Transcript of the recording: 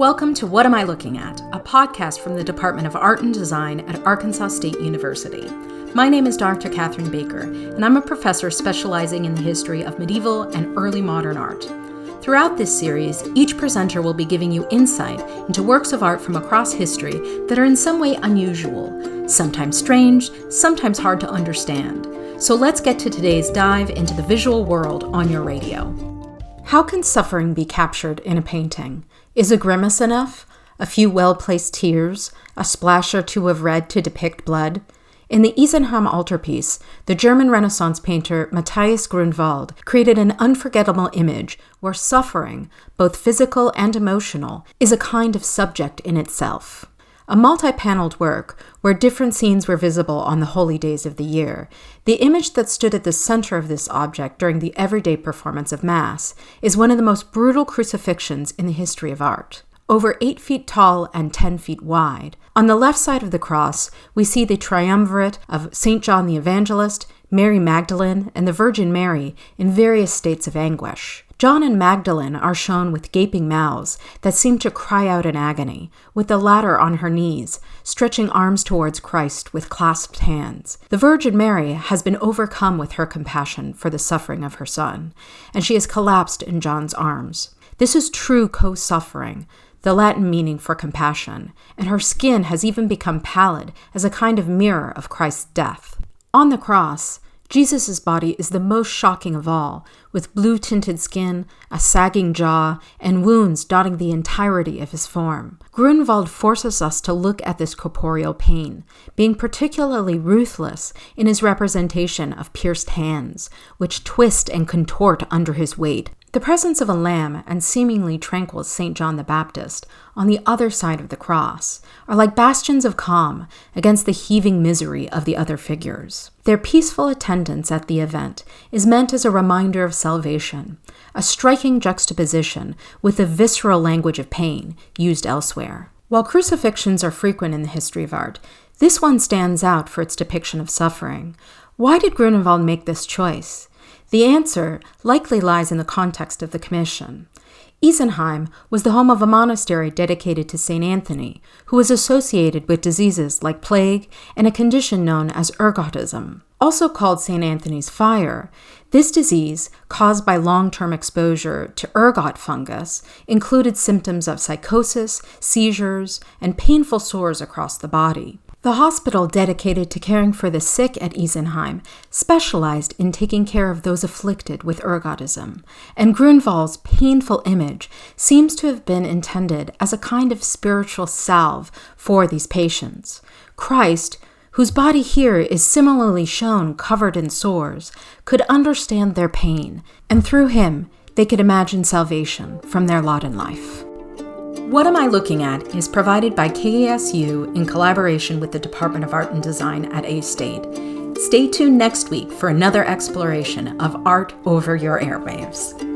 Welcome to What Am I Looking At, a podcast from the Department of Art and Design at Arkansas State University. My name is Dr. Catherine Baker, and I'm a professor specializing in the history of medieval and early modern art. Throughout this series, each presenter will be giving you insight into works of art from across history that are in some way unusual, sometimes strange, sometimes hard to understand. So let's get to today's dive into the visual world on your radio. How can suffering be captured in a painting? Is a grimace enough? A few well-placed tears? A splash or two of red to depict blood? In the Isenheim Altarpiece, the German Renaissance painter Matthias Grünewald created an unforgettable image where suffering, both physical and emotional, is a kind of subject in itself. A multi-paneled work where different scenes were visible on the holy days of the year, the image that stood at the center of this object during the everyday performance of Mass is one of the most brutal crucifixions in the history of art. Over 8 feet tall and 10 feet wide, on the left side of the cross, we see the triumvirate of St. John the Evangelist, Mary Magdalene, and the Virgin Mary in various states of anguish. John and Magdalene are shown with gaping mouths that seem to cry out in agony, with the latter on her knees, stretching arms towards Christ with clasped hands. The Virgin Mary has been overcome with her compassion for the suffering of her Son, and she has collapsed in John's arms. This is true co-suffering, the Latin meaning for compassion, and her skin has even become pallid as a kind of mirror of Christ's death. On the cross, Jesus' body is the most shocking of all, with blue-tinted skin, a sagging jaw, and wounds dotting the entirety of his form. Grünewald forces us to look at this corporeal pain, being particularly ruthless in his representation of pierced hands, which twist and contort under his weight. The presence of a lamb and seemingly tranquil St. John the Baptist on the other side of the cross are like bastions of calm against the heaving misery of the other figures. Their peaceful attendance at the event is meant as a reminder of salvation, a striking juxtaposition with the visceral language of pain used elsewhere. While crucifixions are frequent in the history of art, this one stands out for its depiction of suffering. Why did Grünewald make this choice? The answer likely lies in the context of the commission. Isenheim was the home of a monastery dedicated to St. Anthony, who was associated with diseases like plague and a condition known as ergotism. Also called St. Anthony's fire, this disease, caused by long-term exposure to ergot fungus, included symptoms of psychosis, seizures, and painful sores across the body. The hospital dedicated to caring for the sick at Isenheim specialized in taking care of those afflicted with ergotism, and Grünewald's painful image seems to have been intended as a kind of spiritual salve for these patients. Christ, whose body here is similarly shown covered in sores, could understand their pain, and through him they could imagine salvation from their lot in life. What Am I Looking At is provided by KASU in collaboration with the Department of Art and Design at A-State. Stay tuned next week for another exploration of art over your airwaves.